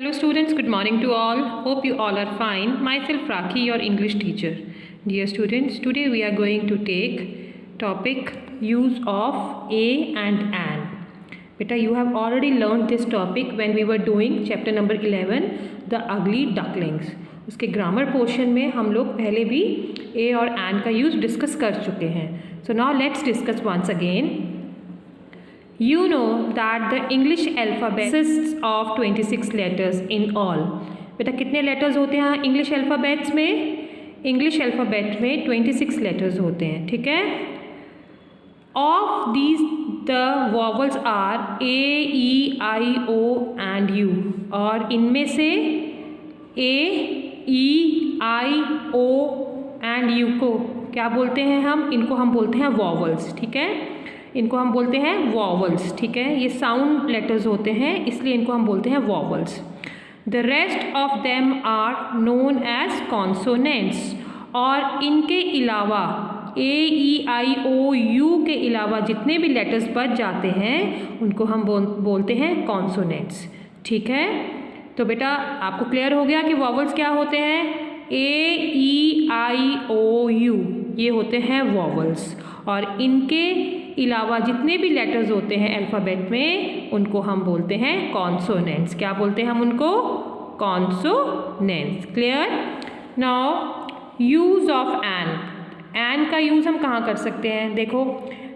Hello students, good morning to all. Hope you all are fine. Myself Rakhi, your English teacher. Dear students, today we are going to take topic use of a and an. Beta, you have already learned this topic when we were doing chapter number 11, the ugly ducklings. उसके grammar portion में हम लोग पहले भी ए और N का use discuss कर चुके हैं. So now let's discuss once again. You know that the English alphabet consists of 26 letters in all. बेटा कितने लेटर्स होते हैं इंग्लिश अल्फ़ाबेट्स में? इंग्लिश अल्फ़ाबेट में 26 लेटर्स होते हैं, ठीक है. Of these the vowels are A, E, I, O and U. और इनमें से ए, E, I, O and you को क्या बोलते हैं हम? इनको हम बोलते हैं वॉवल्स, ठीक है. इनको हम बोलते हैं वॉवल्स, ठीक है. ये साउंड लेटर्स होते हैं इसलिए इनको हम बोलते हैं vowels. The rest of them are known as consonants. और इनके अलावा ए, ई, आई, ओ, यू के अलावा जितने भी लेटर्स बच जाते हैं उनको हम बोलते हैं कॉन्सोनेंट्स, ठीक है. तो बेटा आपको क्लियर हो गया कि वॉवल्स क्या होते हैं? ए, ई, आई, ओ, यू ये होते हैं वॉवल्स. और इनके अलावा जितने भी लेटर्स होते हैं अल्फ़ाबेट में उनको हम बोलते हैं कॉन्सोनेंट्स. क्या बोलते हैं हम उनको? Consonants. Clear. Now use of an. An का यूज़ हम कहाँ कर सकते हैं? देखो,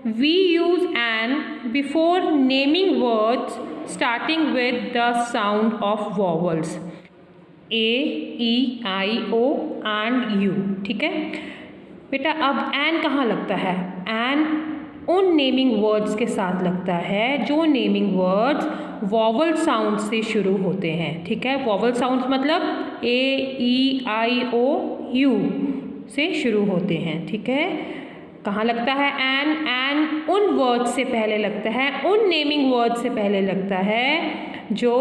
we use an before naming words starting with the sound of vowels A, E, I, O and U, ठीक है. बेटा अब एन कहाँ लगता है? एन उन नेमिंग वर्ड्स के साथ लगता है जो नेमिंग वर्ड्स वॉवल साउंड से शुरू होते हैं, ठीक है. वॉवल साउंड्स मतलब ए, ई, आई, ओ, यू से शुरू होते हैं, ठीक है. कहाँ लगता है एन? एन उन वर्ड्स से पहले लगता है, उन नेमिंग वर्ड्स से पहले लगता है जो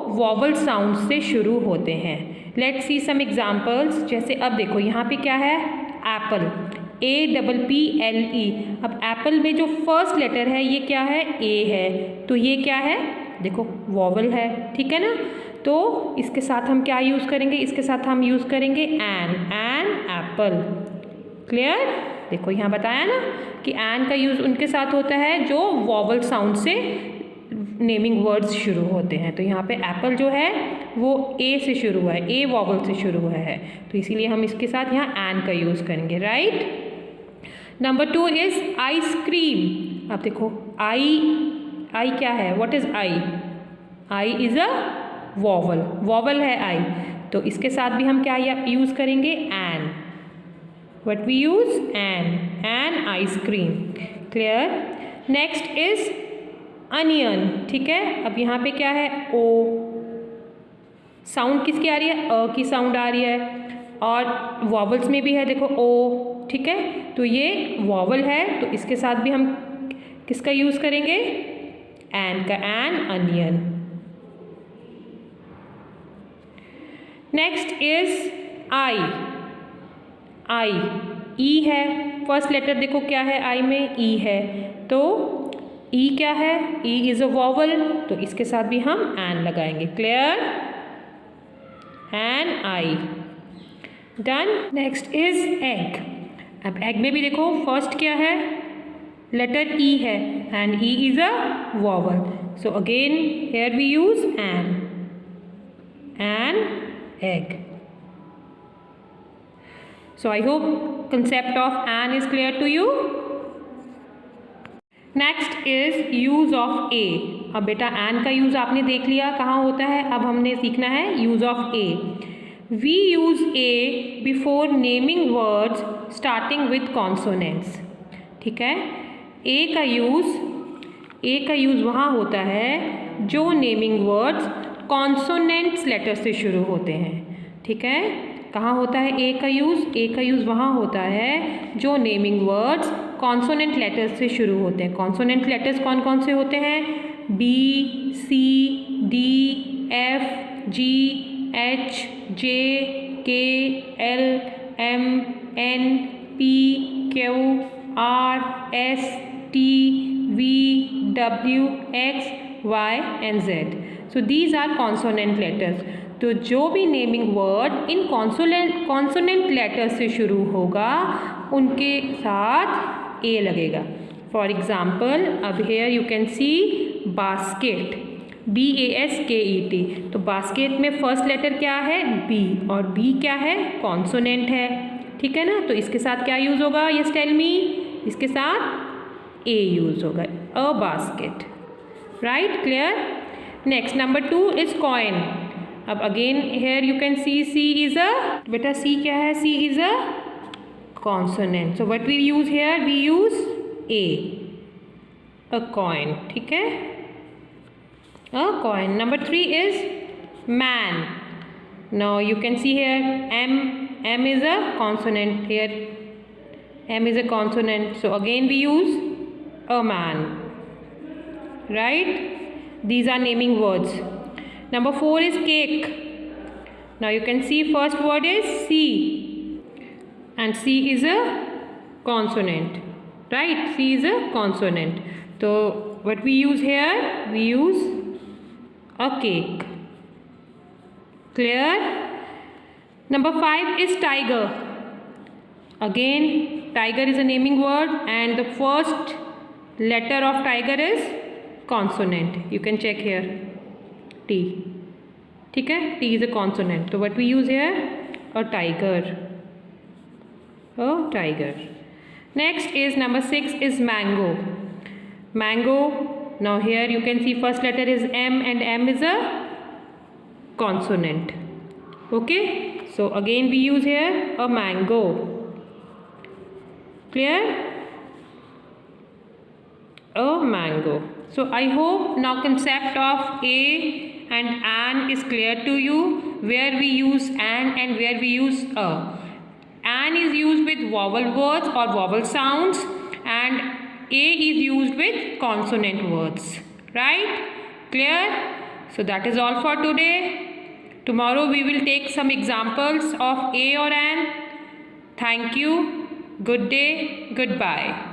वॉवल साउंड से शुरू होते हैं. Let's see some examples. जैसे अब देखो यहाँ पे क्या है? Apple, APPLE. अब एप्पल में जो फर्स्ट लेटर है ये क्या है? ए है. तो ये क्या है? देखो वॉवल है, ठीक है ना. तो इसके साथ हम क्या यूज़ करेंगे? इसके साथ हम यूज़ करेंगे एन एप्पल. क्लियर. देखो यहाँ बताया ना कि एन का यूज़ उनके साथ होता है जो वॉवल साउंड से नेमिंग वर्ड्स शुरू होते हैं. तो यहाँ पे एप्पल जो है वो ए से शुरू हुआ है, ए वॉवल से शुरू हुआ है, तो इसीलिए हम इसके साथ यहाँ एन का यूज़ करेंगे, राइट. Number 2 is ice cream. अब देखो आई क्या है? What is I? I is a vowel है आई. तो इसके साथ भी हम क्या यूज़ करेंगे? An. What we use? An ice cream. Clear. Next is onion, ठीक है. अब यहाँ पे क्या है? ओ. साउंड किसकी आ रही है? अ की साउंड आ रही है. और वॉवल्स में भी है, देखो ओ, ठीक है. तो ये वॉवल है तो इसके साथ भी हम किसका यूज़ करेंगे? एन का. N onion. Next is I. E है. फर्स्ट लेटर देखो क्या है? आई में ई है. तो ई क्या है? ई इज़ अ वॉवल, तो इसके साथ भी हम एन लगाएंगे. Clear. An eye. Done. Next is egg. अब एग में भी देखो फर्स्ट क्या है? लेटर ई है and E is a vowel. So again here we use an egg. So I hope concept of an is clear to you. Next is use of a. अब बेटा an का use आपने देख लिया कहाँ होता है. अब हमने सीखना है use of a. We use a before naming words starting with consonants. ठीक है. a का यूज़ वहाँ होता है जो नेमिंग वर्ड्स कॉन्सोनेंट्स लेटर से शुरू होते हैं, ठीक है. कहाँ होता है ए का यूज़? ए का यूज़ वहाँ होता है जो नेमिंग वर्ड्स कॉन्सोनेंट लेटर्स से शुरू होते हैं. कॉन्सोनेंट लेटर्स कौन कौन से होते हैं? B, C, D, F, G, H, J, K, L, M, N, P, Q, R, S, T, V, W, X, Y and Z. So these are consonant letters. तो जो भी नेमिंग वर्ड इन consonant letter से शुरू होगा उनके साथ a लगेगा. फॉर एग्जाम्पल अब here you can see basket, BASKET. तो बास्केट में फर्स्ट लेटर क्या है? B, और B क्या है? कॉन्सोनेंट है. ठीक है ना. तो इसके साथ क्या यूज़ होगा? Yes tell me. इसके साथ A यूज़ होगा. A basket. Right, clear. Next number 2 is coin. अब again here you can see C is a, बेटा C क्या है? C is a consonant. So what we use here? We use A, a coin. ठीक है, a coin. Number 3 is man. Now you can see here M is a consonant. Here M is a consonant. So again we use a man. Right? These are naming words. Number 4 is cake. Now you can see first word is C, and C is a consonant. Right? C is a consonant. So what we use here? We use a cake. Clear? Number 5 is tiger. Again, tiger is a naming word and the first letter of tiger is consonant. You can check here, T. ठीक है, T is a consonant. So what we use here? A tiger. A tiger. Next is number 6 is mango. Mango. Now here you can see first letter is M and M is a consonant. Okay. So again we use here a mango. Clear? A mango. So I hope now concept of A and an is clear to you, where we use an and where we use a. An is used with vowel words or vowel sounds, and A is used with consonant words. Right? Clear? So that is all for today. Tomorrow we will take some examples of A or an. Thank you. Good day. Goodbye.